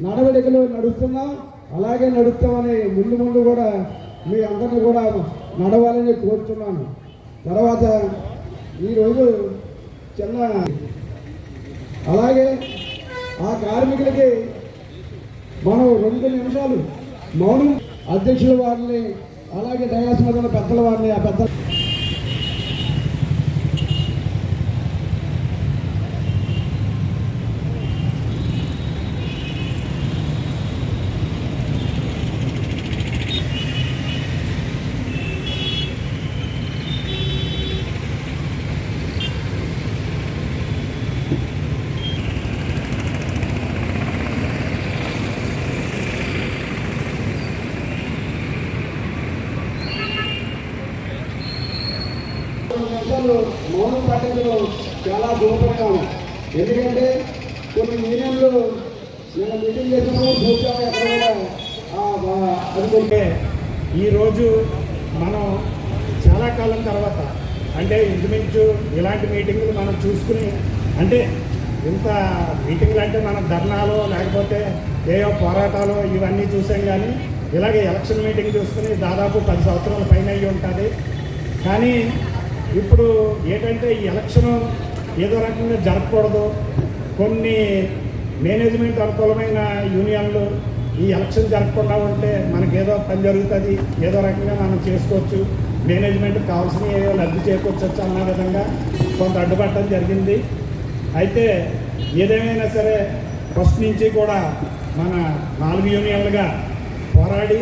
నడవడికలు నడుస్తున్నాం, అలాగే నడుస్తామని ముందు కూడా మీ అందరినీ కూడా నడవాలని కోరుతున్నాను. తర్వాత ఈరోజు చిన్న అలాగే ఆ కార్మికులకి మనం 2 నిమిషాలు మౌనం అధ్యక్షుల వారిని అలాగే డయాస్ మీద ఉన్న పెద్దల వారిని ఆ పెద్ద మౌనం పాటించడం చాలా దూరంగా. ఎందుకంటే కొన్ని యూనియన్లు నేను మీటింగ్ చేసినప్పుడు కూర్చొని ఎక్కడ కూడా అనుకుంటే ఈరోజు మనం చాలా కాలం తర్వాత అంటే ఇంచుమించు ఇలాంటి మీటింగులు మనం చూసుకుని అంటే ఇంత మీటింగ్లు అంటే మనం ధర్నాలు లేకపోతే ఏవో పోరాటాలు ఇవన్నీ చూసాం. కానీ ఇలాగే ఎలక్షన్ మీటింగ్ చూసుకుని దాదాపు 10 సంవత్సరాల పైన అయ్యి ఉంటుంది. కానీ ఇప్పుడు ఏంటంటే ఈ ఎలక్షన్ ఏదో రకంగా జరగకూడదు, కొన్ని మేనేజ్మెంట్ అనుకూలమైన యూనియన్లు ఈ ఎలక్షన్ జరగకుండా ఉంటే మనకేదో పని జరుగుతుంది, ఏదో రకంగా మనం చేసుకోవచ్చు, మేనేజ్మెంట్ కావాల్సినవి ఏదో లబ్ధి చేకూర్చవచ్చు అన్న విధంగా కొంత అడ్డుపడటం జరిగింది. అయితే ఏదేమైనా సరే ఫస్ట్ నుంచి కూడా మన 4 యూనియన్లుగా పోరాడి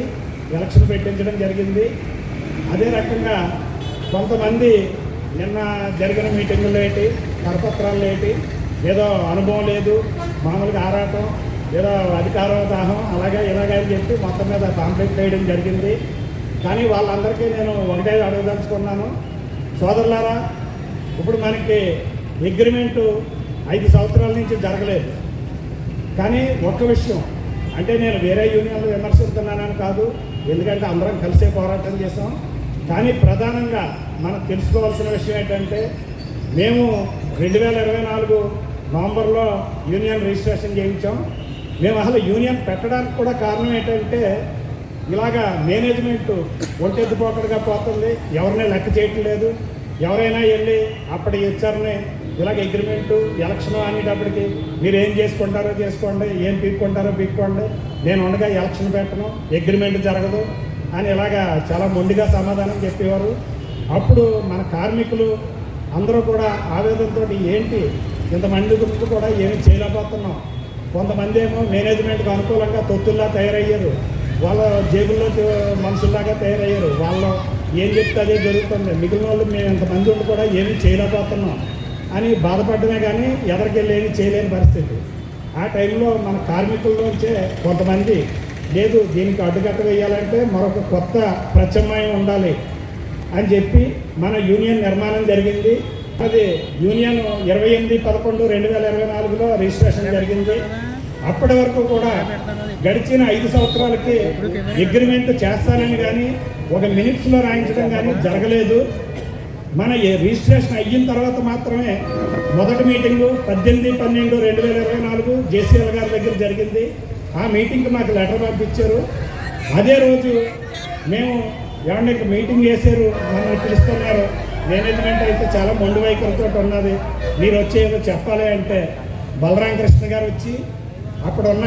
ఎలక్షన్ పెట్టించడం జరిగింది. అదే రకంగా కొంతమంది నిన్న జరిగిన మీటింగులు ఏంటి, కరపత్రాలు ఏంటి, ఏదో అనుభవం లేదు, మామూలుగా ఆరాటం, ఏదో అధికార దాహం అలాగే ఇలాగని చెప్పి మొత్తం మీద కాంప్లైంట్ చేయడం జరిగింది. కానీ వాళ్ళందరికీ నేను ఒకటే అడగదలుచుకున్నాను, సోదరులారా, ఇప్పుడు మనకి అగ్రిమెంటు 5 సంవత్సరాల నుంచి జరగలేదు. కానీ ఒక్క విషయం అంటే నేను వేరే యూనియన్లు విమర్శిస్తున్నానని కాదు, ఎందుకంటే అందరం కలిసే పోరాటం చేసాం. కానీ ప్రధానంగా మనం తెలుసుకోవాల్సిన విషయం ఏంటంటే మేము 2024 నవంబర్లో యూనియన్ రిజిస్ట్రేషన్ చేయించాం. మేము అసలు యూనియన్ పెట్టడానికి కూడా కారణం ఏంటంటే ఇలాగా మేనేజ్మెంట్ ఒంటెత్తిపోకడుగా పోతుంది, ఎవరిని లెక్క చేయటం లేదు. ఎవరైనా వెళ్ళి అప్పటి హెచ్ఆర్ని ఇలాగ అగ్రిమెంటు ఎలక్షన్ అనేటప్పటికి మీరు ఏం చేసుకుంటారో చేసుకోండి, ఏం పీక్కుంటారో పీక్కోండి, నేను ఉండగా ఎలక్షన్ పెట్టను, అగ్రిమెంట్ జరగదు అని ఇలాగా చాలా మొండిగా సమాధానం చెప్పేవారు. అప్పుడు మన కార్మికులు అందరూ కూడా ఆవేదనతో ఏంటి ఇంతమంది గురించి కూడా ఏమి చేయలేకపోతున్నాం. కొంతమంది ఏమో మేనేజ్మెంట్కి అనుకూలంగా తొత్తుల్లా తయారయ్యారు, వాళ్ళ జేబుల్లో మనుషుల్లాగా తయారయ్యారు, వాళ్ళు ఏం చెప్తే అదే జరుగుతుంది, మిగిలిన వాళ్ళు మేము ఇంతమంది ఉండి కూడా ఏమీ చేయలేకపోతున్నాం అని బాధపడమే కానీ ఎదరికెళ్ళి ఏమీ చేయలేని పరిస్థితి. ఆ టైంలో మన కార్మికుల్లోంచే కొంతమంది లేదు దీనికి అడ్డుకట్ట వేయాలంటే మరొక కొత్త ప్రత్యామ్నాయం ఉండాలి అని చెప్పి మన యూనియన్ నిర్మాణం జరిగింది. అది యూనియన్ 28/11/2024లో రిజిస్ట్రేషన్ జరిగింది. అప్పటి వరకు కూడా గడిచిన 5 సంవత్సరాలకి అగ్రిమెంట్ చేస్తానని కానీ ఒక మినిట్స్లో రాయించడం కానీ జరగలేదు. మన రిజిస్ట్రేషన్ అయిన తర్వాత మాత్రమే మొదటి మీటింగు 18/12/2024 జేసీఎల్ గారి దగ్గర జరిగింది. ఆ మీటింగ్కి మాకు లెటర్ పంపించారు. అదే రోజు మేము ఏమన్నా మీటింగ్ చేశారు, నన్ను పిలుస్తున్నారు, మేనేజ్మెంట్ అయితే చాలా మొండి వైఖరితో ఉన్నది, మీరు వచ్చి ఏదో చెప్పాలి అంటే బలరాం కృష్ణ గారు వచ్చి అప్పుడున్న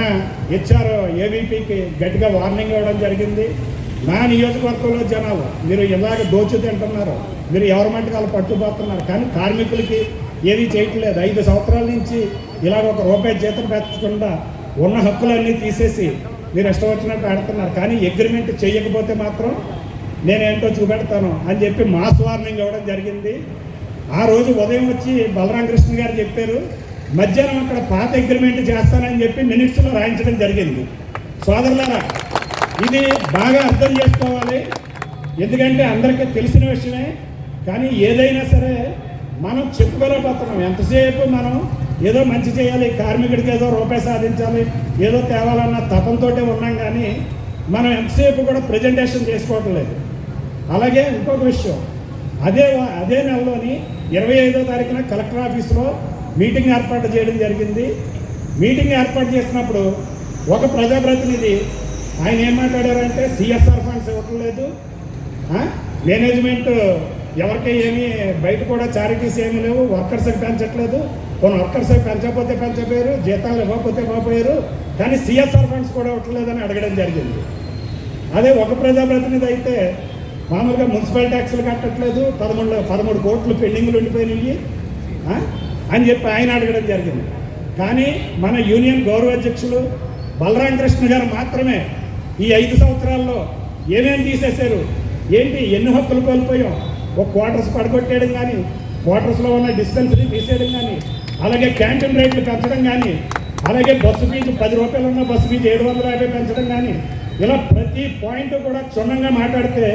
హెచ్ఆర్ ఏవీపీకి గట్టిగా వార్నింగ్ ఇవ్వడం జరిగింది. నా నియోజకవర్గంలో జనాలు మీరు ఇలాగ దోచు తింటున్నారు, మీరు ఎవరి మట్టుకు వాళ్ళు పట్టుకుపోతున్నారు, కానీ కార్మికులకి ఏది చేయట్లేదు. 5 సంవత్సరాల నుంచి ఇలాగ ₹1 జీతం పెట్టకుండా ఉన్న హక్కులన్నీ తీసేసి మీరు ఇష్టం వచ్చినట్టు ఆడుతున్నారు. కానీ అగ్రిమెంట్ చేయకపోతే మాత్రం నేనేంటో చూపెడతాను అని చెప్పి మాస్ వార్నింగ్ ఇవ్వడం జరిగింది. ఆ రోజు ఉదయం వచ్చి బలరాం కృష్ణ గారు చెప్పారు, మధ్యాహ్నం అక్కడ పాత అగ్రిమెంట్ చేస్తానని చెప్పి మినిట్స్లో రాయించడం జరిగింది. సోదరులారా, ఇది బాగా అర్థం చేసుకోవాలి, ఎందుకంటే అందరికీ తెలిసిన విషయమే. కానీ ఏదైనా సరే మనం చెప్పుకోలేకపోతున్నాం. ఎంతసేపు మనం ఏదో మంచి చేయాలి, కార్మికుడికి ఏదో రూపాయి సాధించాలి, ఏదో తేవాలన్న తపంతోటే ఉన్నాం, కానీ మనం ఎంతసేపు కూడా ప్రజెంటేషన్ చేసుకోవటం లేదు. అలాగే ఇంకొక విషయం, అదే నెలలోని 25వ తారీఖున కలెక్టర్ ఆఫీస్లో మీటింగ్ ఏర్పాటు చేయడం జరిగింది. మీటింగ్ ఏర్పాటు చేసినప్పుడు ఒక ప్రజాప్రతినిధి ఆయన ఏం మాట్లాడారంటే సిఎస్ఆర్ ఫండ్స్ ఇవ్వట్లేదు, మేనేజ్మెంట్ ఎవరికి ఏమీ బయట కూడా చారిటీస్ ఏమీ లేవు, వర్కర్స్కి పెంచట్లేదు, కొన్ని వర్కర్స్కి పెంచకపోతే పెంచపోయారు, జీతాలు ఇవ్వకపోతే ఇవ్వకపోయారు, కానీ సిఎస్ఆర్ ఫండ్స్ కూడా ఇవ్వట్లేదని అడగడం జరిగింది. అదే ఒక ప్రజాప్రతినిధి అయితే మామూలుగా మున్సిపల్ ట్యాక్స్లు కట్టట్లేదు, 13 కోట్లు పెండింగ్లు ఉండిపోయినాయి అని చెప్పి ఆయన అడగడం జరిగింది. కానీ మన యూనియన్ గౌరవ అధ్యక్షులు బలరాం కృష్ణ గారు మాత్రమే ఈ 5 సంవత్సరాల్లో ఏమేమి తీసేశారు, ఏంటి ఎన్ని హక్కులు కోల్పోయాం, ఒక క్వార్టర్స్ పడగొట్టేయడం కానీ, క్వార్టర్స్లో ఉన్న డిస్పెన్సరీ తీసేయడం కానీ, అలాగే క్యాంటీన్ రేట్లు పెంచడం కానీ, అలాగే బస్సు ఫీజు 10 రూపాయలు ఉన్న బస్సు ఫీజు 750 పెంచడం కానీ, ఇలా ప్రతి పాయింట్ కూడా క్షుణ్ణంగా మాట్లాడితే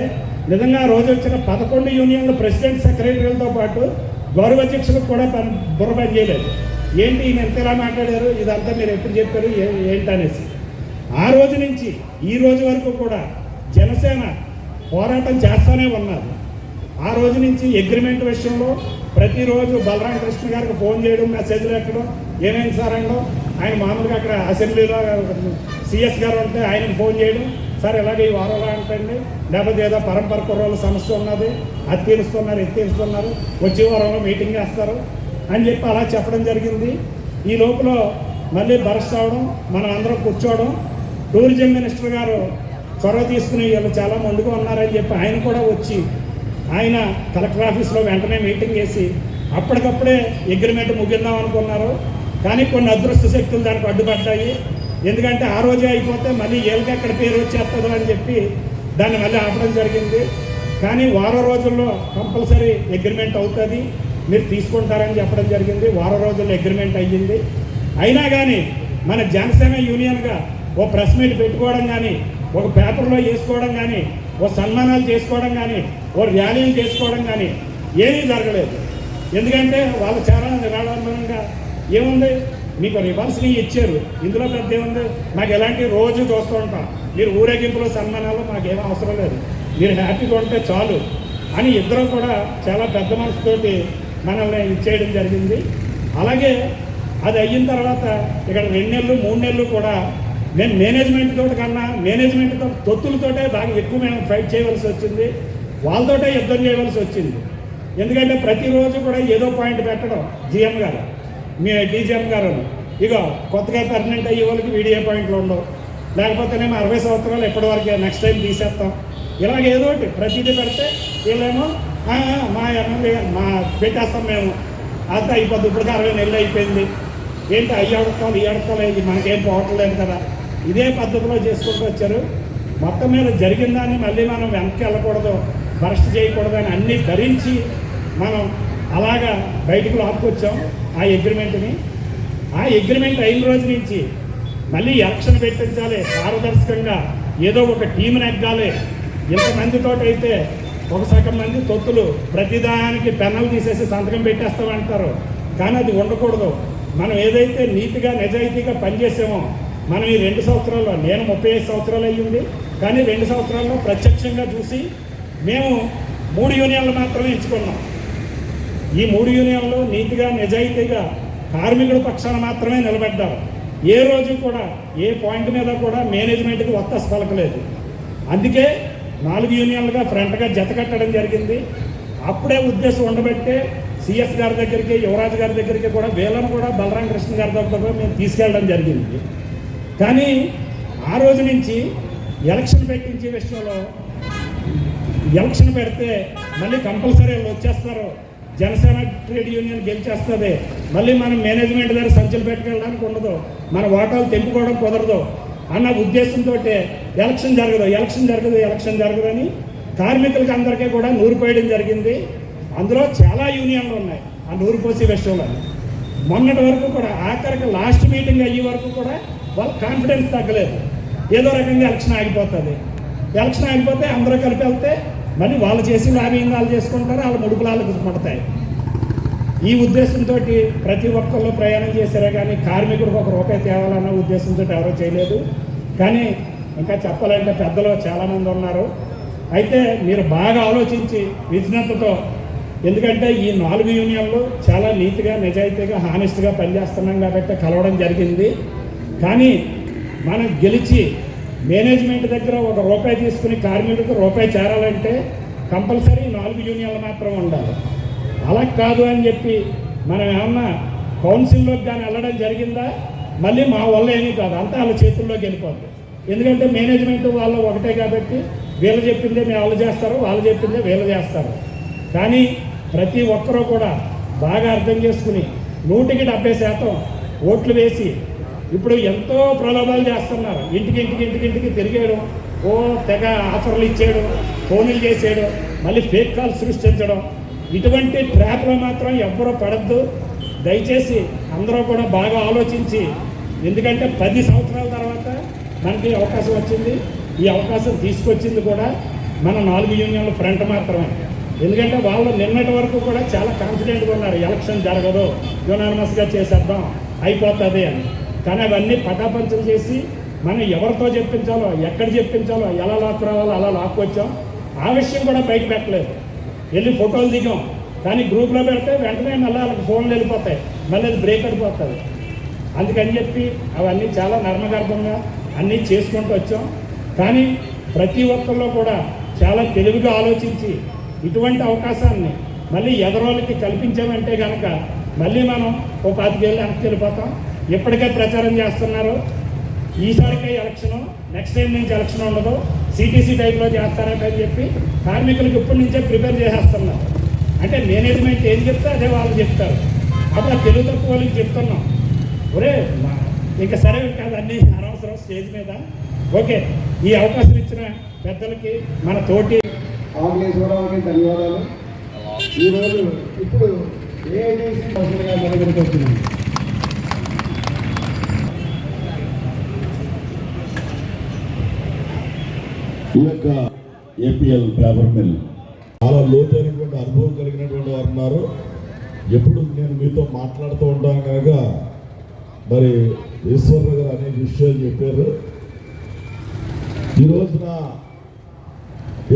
నిజంగా రోజు వచ్చిన 11 యూనియన్ల ప్రెసిడెంట్ సెక్రటరీలతో పాటు గౌరవ అధ్యక్షులకు కూడా బుర్ర పని చేయలేదు. ఏంటి ఈయన ఎంత ఇలా మాట్లాడారు, ఇదంతా మీరు ఎప్పుడు చెప్పారు ఏంటనేసి. ఆ రోజు నుంచి ఈ రోజు వరకు కూడా జనసేన పోరాటం చేస్తూనే ఉన్నారు. ఆ రోజు నుంచి అగ్రిమెంట్ విషయంలో ప్రతిరోజు బలరాం కృష్ణ గారికి ఫోన్ చేయడం, మెసేజ్లు పెట్టడం, ఏమైంది సార్ అనడం, ఆయన మామూలుగా అక్కడ అసెంబ్లీలో సిఎస్ గారు ఉంటే ఆయనకు ఫోన్ చేయడం, సార్ ఇలాగే ఈ వారంలో అంటండి, లేకపోతే ఏదో పరంపర కుర్రోళ్ళ సమస్య ఉన్నది, అది తీరుస్తున్నారు ఇది తీరుస్తున్నారు, వచ్చే వారంలో మీటింగ్ చేస్తారు అని చెప్పి అలా చెప్పడం జరిగింది. ఈ లోపల మళ్ళీ బరస్ట్ అవడం, మనం అందరం కూర్చోవడం, టూరిజం మినిస్టర్ గారు చొరవ తీసుకుని వీళ్ళు చాలా ముందుగా ఉన్నారని చెప్పి ఆయన కూడా వచ్చి ఆయన కలెక్టర్ ఆఫీస్లో వెంటనే మీటింగ్ చేసి అప్పటికప్పుడే అగ్రిమెంట్ ముగిద్దాం అనుకున్నారు. కానీ కొన్ని అదృష్ట శక్తులు దానికి అడ్డుపడ్డాయి. ఎందుకంటే ఆ రోజే అయిపోతే మళ్ళీ వీళ్ళకి ఎక్కడ పేరు వచ్చేస్తుందో అని చెప్పి దాన్ని మళ్ళీ ఆపడం జరిగింది. కానీ వారం రోజుల్లో కంపల్సరీ అగ్రిమెంట్ అవుతుంది, మీరు తీసుకుంటారని చెప్పడం జరిగింది. వారం రోజుల్లో అగ్రిమెంట్ అయ్యింది. అయినా కానీ మన జనసేన యూనియన్గా ఓ ప్రెస్ మీట్ పెట్టుకోవడం కానీ, ఒక పేపర్లో వేసుకోవడం కానీ, ఓ సన్మానాలు చేసుకోవడం కానీ, ఓ ర్యాలీలు చేసుకోవడం కానీ ఏమీ జరగలేదు. ఎందుకంటే వాళ్ళు చాలా నిరాడంబరంగా ఏముంది, మీకు రివర్స్ని ఇచ్చారు, ఇందులో పెద్ద ఏముంది, నాకు ఎలాంటి రోజు చూస్తూ ఉంటాం, మీరు ఊరేగింపులో సన్మానాలు మాకేమీ అవసరం లేదు, మీరు హ్యాపీగా ఉంటే చాలు అని ఇద్దరు కూడా చాలా పెద్ద మనసుతోటి మనల్ని ఇచ్చేయడం జరిగింది. అలాగే అది అయిన తర్వాత ఇక్కడ 2 నెలలు 3 నెలలు కూడా మేము మేనేజ్మెంట్ తోటి కన్నా మేనేజ్మెంట్తో తొత్తులతోటే బాగా ఎక్కువ మేము ఫైట్ చేయవలసి వచ్చింది, వాళ్ళతోటే యుద్ధం చేయవలసి వచ్చింది. ఎందుకంటే ప్రతిరోజు కూడా ఏదో పాయింట్ పెట్టడం, జిఎం గారు మీ డీజీఎం గారు ఇగో కొత్తగా పర్మనెంట్ అయ్యే వాళ్ళకి వీడియో పాయింట్లు ఉండవు, లేకపోతేనేమో 60 సంవత్సరాలు ఎప్పటివరకే నెక్స్ట్ టైం తీసేస్తాం, ఇలాగ ఏదో ఒకటి ప్రతిదీ పెడితే వీళ్ళేమో మా ఎమ్మెల్యే మా పెట్టేస్తాం మేము, అంతా అయిపోద్ది, ఇప్పుడు 60 నెలలు అయిపోయింది, ఏంటి అయ్యి అడగాలి ఈ అడగాలి, ఇది మనకేం పోవట్లేదు కదా, ఇదే పద్ధతిలో చేసుకుంటూ వచ్చారు. మొత్తం మీద జరిగిన దాన్ని మళ్ళీ మనం వెనక్కి వెళ్ళకూడదు, బరస్ట్ చేయకూడదు అని అన్నీ ధరించి మనం అలాగా బయటకు లాక్కొచ్చాం ఆ అగ్రిమెంట్ని. ఆ అగ్రిమెంట్ అయిన రోజు నుంచి మళ్ళీ ఎలక్షన్ పెట్టించాలి పారదర్శకంగా, ఏదో ఒక టీం నెగ్గాలి. ఇంతమందితో అయితే ఒక సగం మంది తొత్తులు ప్రతిదానికి పెన్నులు తీసేసి సంతకం పెట్టేస్తామంటారు, కానీ అది ఉండకూడదు. మనం ఏదైతే నీతిగా నిజాయితీగా పనిచేసామో మనం ఈ 2 సంవత్సరాల్లో, నేను 35 సంవత్సరాలు అయ్యింది, కానీ 2 సంవత్సరాల్లో ప్రత్యక్షంగా చూసి మేము 3 యూనియన్లు మాత్రమే ఎంచుకున్నాం. ఈ 3 యూనియన్లు నీతిగా నిజాయితీగా కార్మికుల పక్షాన మాత్రమే నిలబడ్డారు. ఏ రోజు కూడా ఏ పాయింట్ మీద కూడా మేనేజ్మెంట్కి ఒత్తాసు పలకలేదు. అందుకే 4 యూనియన్లుగా ఫ్రంట్గా జత కట్టడం జరిగింది. అప్పుడే ఉద్దేశం ఉండబట్టే సిఎస్ గారి దగ్గరికి, యువరాజు గారి దగ్గరికి కూడా వీళ్ళను కూడా బలరాం కృష్ణ గారి దగ్గర మేము తీసుకెళ్ళడం జరిగింది. కానీ ఆ రోజు నుంచి ఎలక్షన్ పెట్టించే విషయంలో, ఎలక్షన్ పెడితే మళ్ళీ కంపల్సరీ వాళ్ళు వచ్చేస్తారు, జనసేన ట్రేడ్ యూనియన్ గెలిచేస్తుంది, మళ్ళీ మనం మేనేజ్మెంట్ దగ్గర సంచులు పెట్టుకెళ్ళడానికి ఉండదు, మన ఓటాలు తెంపుకోవడం కుదరదు అన్న ఉద్దేశంతో ఎలక్షన్ జరగదు అని కార్మికులకి అందరికీ కూడా నూరిపోయడం జరిగింది. అందులో చాలా యూనియన్లు ఉన్నాయి ఆ నూరిపోసే విషయంలో. మొన్నటి వరకు కూడా ఆఖరికి లాస్ట్ మీటింగ్ అయ్యే వరకు కూడా వాళ్ళ కాన్ఫిడెన్స్ తగ్గలేదు, ఏదో రకంగా ఎలక్షన్ ఆగిపోతే అందరూ కలిపి వెళ్తే మళ్ళీ వాళ్ళు చేసి లాబింగ్ వాళ్ళు చేసుకుంటారు, వాళ్ళ ముడుపులు వాళ్ళకి పడతాయి. ఈ ఉద్దేశంతో ప్రతి ఒక్కళ్ళు ప్రయాణం చేశారే కానీ కార్మికుడికి ఒక రూపాయి తేవాలన్న ఉద్దేశంతో ఎవరో చేయలేదు. కానీ ఇంకా చెప్పాలంటే పెద్దలు చాలామంది ఉన్నారు. అయితే మీరు బాగా ఆలోచించి విజ్ఞతతో, ఎందుకంటే ఈ 4 యూనియన్లు చాలా నీతిగా నిజాయితీగా హానెస్ట్గా పనిచేస్తున్నాం కాబట్టి కలవడం జరిగింది. కానీ మనం గెలిచి మేనేజ్మెంట్ దగ్గర ₹1 తీసుకుని కార్మికుడికి రూపాయి చేరాలంటే కంపల్సరీ 4 యూనియన్లు మాత్రం ఉండాలి. అలా కాదు అని చెప్పి మనం ఏమన్నా కౌన్సిల్లోకి కానీ వెళ్ళడం జరిగిందా, మళ్ళీ మా వల్ల ఏమీ కాదు, అంతా వాళ్ళ చేతుల్లోకి వెళ్ళిపోతుంది. ఎందుకంటే మేనేజ్మెంట్ వాళ్ళు ఒకటే కాబట్టి వీళ్ళు చెప్పిందే వాళ్ళు చేస్తారు, వాళ్ళు చెప్పిందే వీళ్ళు చేస్తారు. కానీ ప్రతి ఒక్కరూ కూడా బాగా అర్థం చేసుకుని 100% ఓట్లు వేసి ఇప్పుడు ఎంతో ప్రలోభాలు చేస్తున్నారు. ఇంటికి తిరిగేయడం, తెగ ఆఫర్లు ఇచ్చేయడం, ఫోన్లు చేసేయడం, మళ్ళీ ఫేక్ కాల్స్ సృష్టించడం, ఇటువంటి ట్రాప్లో మాత్రం ఎవ్వరూ పడద్దు. దయచేసి అందరూ కూడా బాగా ఆలోచించి, ఎందుకంటే 10 సంవత్సరాల తర్వాత మనకి అవకాశం వచ్చింది. ఈ అవకాశం తీసుకొచ్చింది కూడా మన 4 యూనియన్ల ఫ్రంట్ మాత్రమే. ఎందుకంటే వాళ్ళు నిన్నటి వరకు కూడా చాలా కాన్ఫిడెంట్గా ఉన్నారు, ఎలక్షన్ జరగదు, యునానిమస్గా చేసేద్దాం, అయిపోతుంది అని. కానీ అవన్నీ పటాపంచలు చేసి మనం ఎవరితో చెప్పించాలో, ఎక్కడ చెప్పించాలో, ఎలా లాక్కురావాలో అలా లాక్కొచ్చాం. ఆ విషయం కూడా బయట పెట్టలేదు. వెళ్ళి ఫోటోలు దిగాం, కానీ గ్రూప్లో పెడితే వెంటనే మళ్ళీ వాళ్ళకి ఫోన్లు వెళ్ళిపోతాయి, మళ్ళీ అది బ్రేక్ అయిపోతుంది. అందుకని చెప్పి అవన్నీ చాలా నర్మగర్భంగా అన్నీ చేసుకుంటూ వచ్చాం. కానీ ప్రతి ఒక్కరిలో కూడా చాలా తెలివిగా ఆలోచించి ఇటువంటి అవకాశాన్ని మళ్ళీ ఎదరోళ్ళకి కల్పించామంటే కనుక మళ్ళీ మనం ఒక 5 ఏళ్ళు వెనక్కి వెళ్ళిపోతాం. ఇప్పటికే ప్రచారం చేస్తున్నారు, ఈసారికే ఎలక్షను, నెక్స్ట్ టైం నుంచి ఎలక్షన్ ఉండదు, సిటీసీ టైప్లో చేస్తారని చెప్పి కార్మికులకు ఇప్పటి నుంచే ప్రిపేర్ చేసేస్తున్నారు. అంటే మేనేజ్మెంట్ ఏం చెప్తే అదే వాళ్ళు చెప్తారు. అప్పుడు తెలుగు తక్కువ వాళ్ళకి చెప్తున్నాం, ఒరే ఇంకా సరే కాదు, అన్నీ అనవసరం స్టేజ్ మీద. ఓకే, ఈ అవకాశం ఇచ్చిన పెద్దలకి, మన తోటి ఆంగ్లేశ్వరరావుకి ధన్యవాదాలు. ఈరోజు ఇప్పుడు ఏఐటీసీ ప్రెసిడెంట్గా మన దగ్గరికి వచ్చింది. ఈ యొక్క ఏపీఎల్ పేపర్ మిల్ చాలా లోతైనటువంటి అనుభవం కలిగినటువంటి వారు ఉన్నారు. ఎప్పుడు నేను మీతో మాట్లాడుతూ ఉంటాను కనుక మరి ఈశ్వరరావు గారు అనేక విషయాలు చెప్పారు. ఈ రోజున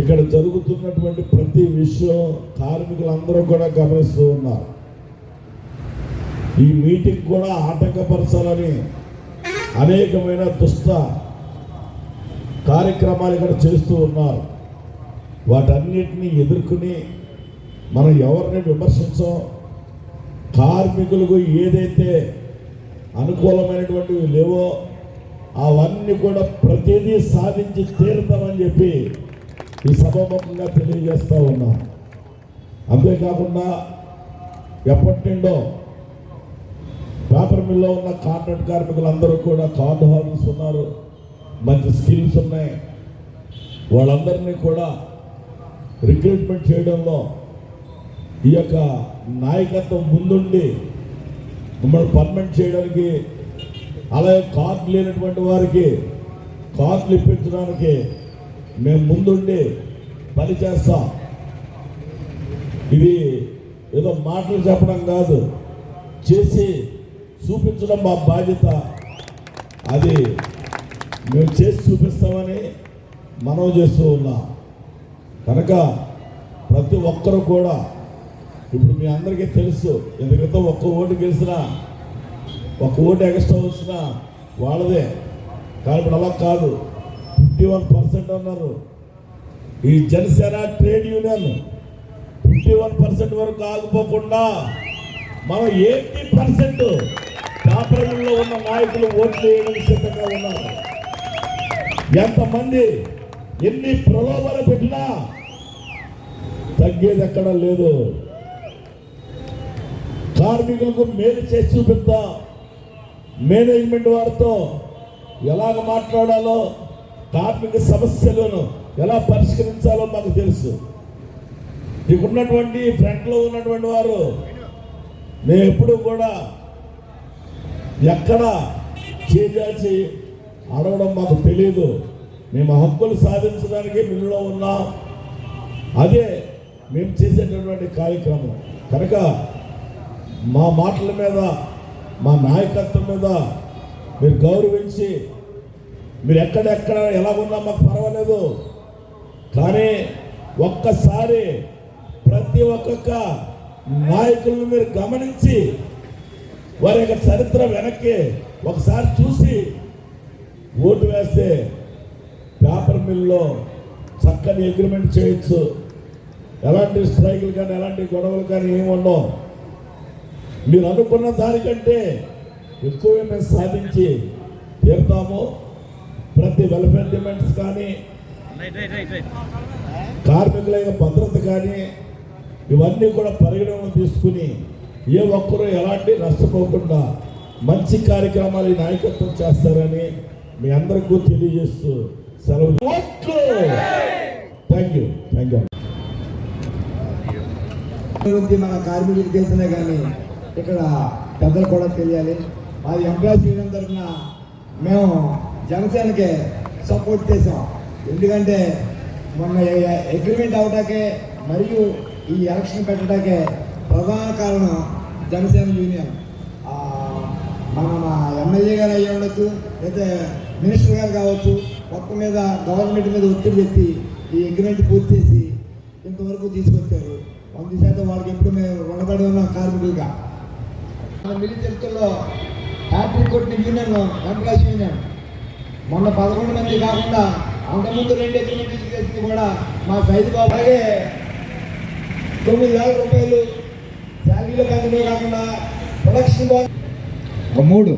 ఇక్కడ జరుగుతున్నటువంటి ప్రతి విషయం కార్మికులందరూ కూడా గమనిస్తూ ఉన్నారు. ఈ మీటింగ్ కూడా ఆటంకపరచాలని అనేకమైన దుష్ట కార్యక్రమాలు ఇక్కడ చేస్తూ ఉన్నారు. వాటన్నిటినీ ఎదుర్కొని మనం ఎవరిని విమర్శించం. కార్మికులకు ఏదైతే అనుకూలమైనటువంటివి లేవో అవన్నీ కూడా ప్రతిదీ సాధించి తీరుతామని చెప్పి ఈ సభాముఖంగా తెలియజేస్తూ ఉన్నాం. అంతేకాకుండా ఎప్పటి నుండో పేపర్ మిల్లో ఉన్న కాంట్రాక్ట్ కార్మికులందరూ కూడా కార్డు హోల్డర్స్ ఉన్నారు, మంచి స్కిల్స్ ఉన్నాయి. వాళ్ళందరినీ కూడా రిక్రూట్మెంట్ చేయడంలో ఈ యొక్క నాయకత్వం ముందుండి మిమ్మల్ని పర్మనెంట్ చేయడానికి, అలాగే కార్డు లేనటువంటి వారికి కార్డులు ఇప్పించడానికి మేము ముందుండి పనిచేస్తాం. ఇది ఏదో మాటలు చెప్పడం కాదు, చేసి చూపించడం మా బాధ్యత. అది మేము చేసి చూపిస్తామని మనం చేస్తూ ఉన్నాం. కనుక ప్రతి ఒక్కరూ కూడా ఇప్పుడు మీ అందరికీ తెలుసు, ఎందుకంటే ఒక్క ఓటు గెలిచినా, ఒక ఓటు ఎక్స్ట్రా వచ్చినా వాళ్ళదే. కానీ ఇప్పుడు అలా కాదు, 51% అన్నారు. ఈ జనసేన ట్రేడ్ యూనియన్ 51% వరకు ఆగిపోకుండా మనం 80% పేపర్లో ఉన్న నాయకులు ఓట్లు వేయడానికి సిద్ధంగా ఉన్నారు. ఎంతమంది ఎన్ని ప్రలోభాలు పెట్టినా తగ్గేది ఎక్కడా లేదు. కార్మికులకు మేలు చేసి చూపిద్దాం. మేనేజ్మెంట్ వారితో ఎలాగ మాట్లాడాలో, కార్మిక సమస్యలను ఎలా పరిష్కరించాలో మాకు తెలుసు. ఇక్కడున్నటువంటి ఫ్రంట్లో ఉన్నటువంటి వారు మేము ఎప్పుడు కూడా ఎక్కడ చేసి అడగడం మాకు తెలియదు. మేము హక్కులు సాధించడానికి మిల్లులో ఉన్నాం, అదే మేము చేసేటటువంటి కార్యక్రమం. కనుక మా మాటల మీద, మా నాయకత్వం మీద మీరు గౌరవించి, మీరు ఎక్కడెక్కడ ఎలా ఉన్నా మాకు పర్వాలేదు, కానీ ఒక్కసారి ప్రతి ఒక్కొక్క నాయకులను మీరు గమనించి వారి యొక్క చరిత్ర వెనక్కి ఒకసారి చూసి ఓటు వేస్తే పేపర్ మిల్లో చక్కని అగ్రిమెంట్ చేయొచ్చు. ఎలాంటి స్ట్రైకులు కానీ ఎలాంటి గొడవలు కానీ ఏమి ఉండవు. మీరు అనుకున్న దానికంటే ఎక్కువే మేము సాధించి తీరుతాము. ప్రతి వెల్ఫేర్ డిమాండ్స్ కానీ కార్మికుల యొక్క భద్రత కానీ ఇవన్నీ కూడా పరిగణన తీసుకుని ఏ ఒక్కరూ ఎలాంటి నష్టపోకుండా మంచి కార్యక్రమాలు నాయకత్వం చేస్తారని మీ అందరికీ తెలియజేస్తూ సెలవు. Thank you. మన కార్మికులకు తెలిసినా కానీ ఇక్కడ పెద్దలు కూడా తెలియాలి. అది ఎంప్లాయీస్ యూనియన్ తరఫున మేము జనసేనకే సపోర్ట్ చేసాం. ఎందుకంటే మొన్న అగ్రిమెంట్ అవటాకే మరియు ఈ ఎలక్షన్ పెట్టడాకే ప్రధాన కారణం జనసేన యూనియన్. మన ఎమ్మెల్యే గారు అయ్యి ఉండొచ్చు, అయితే మినిస్టర్ గారు కావచ్చు, మొత్తం మీద గవర్నమెంట్ మీద ఒత్తిడి తెచ్చి ఈ అగ్రిమెంట్ పూర్తి చేసి ఇంతవరకు తీసుకొచ్చారు. 100% వాళ్ళకి ఎప్పుడు మేము రుణపడి ఉన్నాం కార్మికులుగా. మన మిల్లి చరిత్రలో హ్యాట్రిక్ కొట్టిన యూనియన్ ఎంప్లాయీస్ యూనియన్. మొన్న 11 మంది కాకుండా అంతకుముందు 2 అగ్రిమెంట్లు చేసింది కూడా మా సైజు బాబు. అలాగే 9,000 రూపాయలు శాలరీలో పెంచడమే కాకుండా ప్రొడక్షన్ 3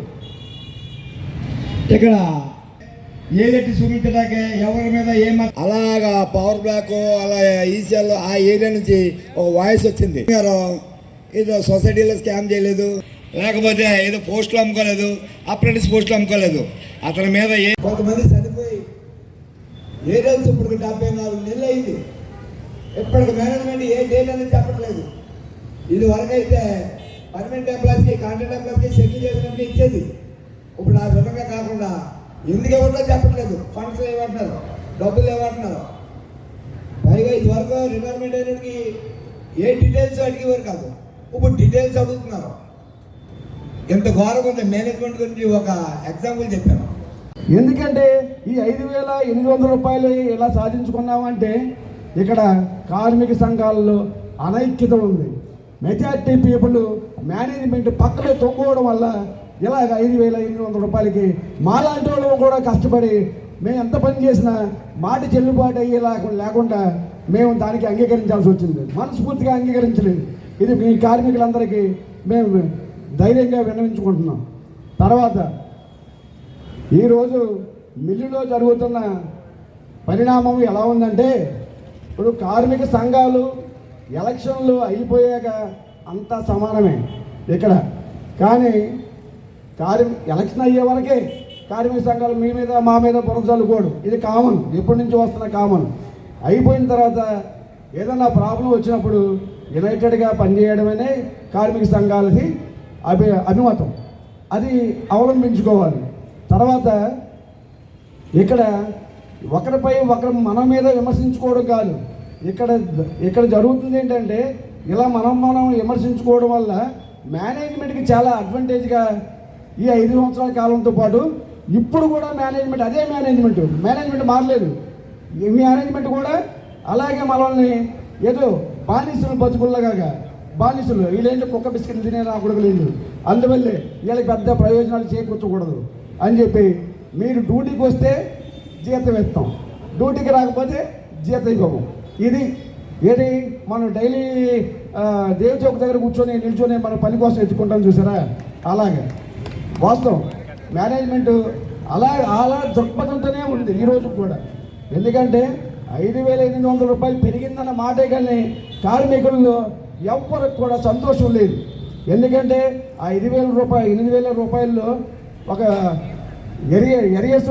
ఇక్కడ ఏదైతే చూపించడాకే ఎవరి మీద అలాగా పవర్ బ్లాక్ అలా ఈసీఎల్ ఆ ఏరియా నుంచి ఒక వాయిస్ వచ్చింది. ఏదో సొసైటీలో స్కామ్ చేయలేదు, లేకపోతే ఏదో పోస్టులు అమ్ముకోలేదు, అప్రెంటిస్ పోస్టులు అమ్ముకోలేదు. అతని మీద కొంతమంది చనిపోయి ఏరియాస్ ఇప్పుడు 74 నెలలు అయింది. ఇప్పటికి మేనేజ్మెంట్ ఏ డేట్ అనేది చెప్పట్లేదు. ఇది వరకు అయితే పర్మనెంట్ ఎంప్లాయీస్కి కాంట్రాక్ట్ ఎంప్లాయీస్కి షెడ్యూల్ చేసినట్టు ఇచ్చేది. ఇప్పుడు ఆ విధంగా కాకుండా ఎందుకు ఎవరిలో చెప్పట్లేదు. ఫండ్స్ ఏమంటున్నారు, డబ్బులు ఏమంటున్నారు. పైగా ఇది వరకు రిటైర్మెంట్ అయినకి ఏ డీటెయిల్స్ అడిగేవారు కాదు, ఇప్పుడు డీటెయిల్స్ అడుగుతున్నారు. ఎంత ఘోరంగా ఉంది. మేనేజ్మెంట్ గురించి ఒక ఎగ్జాంపుల్ చెప్పాను. ఎందుకంటే ఈ 5,800 రూపాయలు ఇలా సాధించుకున్నామంటే ఇక్కడ కార్మిక సంఘాలలో అనైక్యత ఉంది. మెజార్టీ పీపుల్ మేనేజ్మెంట్ పక్కనే తొంగోవడం వల్ల ఇలాగ 5,800 రూపాయలకి మాలాంటి వాళ్ళు కూడా కష్టపడి మేము ఎంత పని చేసినా మాట చెల్లుబాటు అయ్యేలా లేకుండా మేము దానికి అంగీకరించాల్సి వచ్చింది. మనస్ఫూర్తిగా అంగీకరించలేదు. ఇది మీ కార్మికులందరికీ మేము ధైర్యంగా విన్నవించుకుంటున్నాం. తర్వాత ఈరోజు మిల్లులో జరుగుతున్న పరిణామం ఎలా ఉందంటే, ఇప్పుడు కార్మిక సంఘాలు ఎలక్షన్లు అయిపోయాక అంతా సమానమే ఇక్కడ. కానీ ఎలక్షన్ అయ్యే వరకే కార్మిక సంఘాలు మీ మీద మా మీద బురదలుకోడు. ఇది కామన్, ఎప్పటి నుంచి వస్తున్న కామన్. అయిపోయిన తర్వాత ఏదైనా ప్రాబ్లం వచ్చినప్పుడు యునైటెడ్గా పనిచేయడమనే కార్మిక సంఘాలది అభిమతం. అది అవలంబించుకోవాలి. తర్వాత ఇక్కడ ఒకరిపై ఒకరు మన మీద విమర్శించుకోవడం కాదు. ఇక్కడ జరుగుతుంది ఏంటంటే, ఇలా మనం విమర్శించుకోవడం వల్ల మేనేజ్మెంట్కి చాలా అడ్వాంటేజ్గా ఈ 5 సంవత్సరాల కాలంతో పాటు ఇప్పుడు కూడా మేనేజ్మెంట్ అదే మేనేజ్మెంట్ మారలేదు. ఈ మేనేజ్మెంట్ కూడా అలాగే మనల్ని ఏదో బానిసలు బతుకుల్లాగా బానిసలు వీళ్ళేంటి కుక్క బిస్కెట్లు తినే నా కొడుకు లేదు, అందువల్లే వీళ్ళకి పెద్ద ప్రయోజనాలు చేకూర్చకూడదు అని చెప్పి మీరు డ్యూటీకి వస్తే జీతం ఇస్తాం, డ్యూటీకి రాకపోతే జీతం ఇవ్వము. ఇది ఏది మనం డైలీ దేవ్ చౌక్ దగ్గర నిల్చొని మన పని కోసం ఎత్తుకుంటాం చూసారా, అలాగే వాస్తవం మేనేజ్మెంట్ అలా దృక్పథంతోనే ఉంది ఈరోజు కూడా. ఎందుకంటే 5,800 రూపాయలు పెరిగిందన్న మాటే కానీ కార్మికుల్లో ఎవ్వరికి కూడా సంతోషం లేదు. ఎందుకంటే ఆ 8,000 రూపాయల్లో ఒక ఎరియస్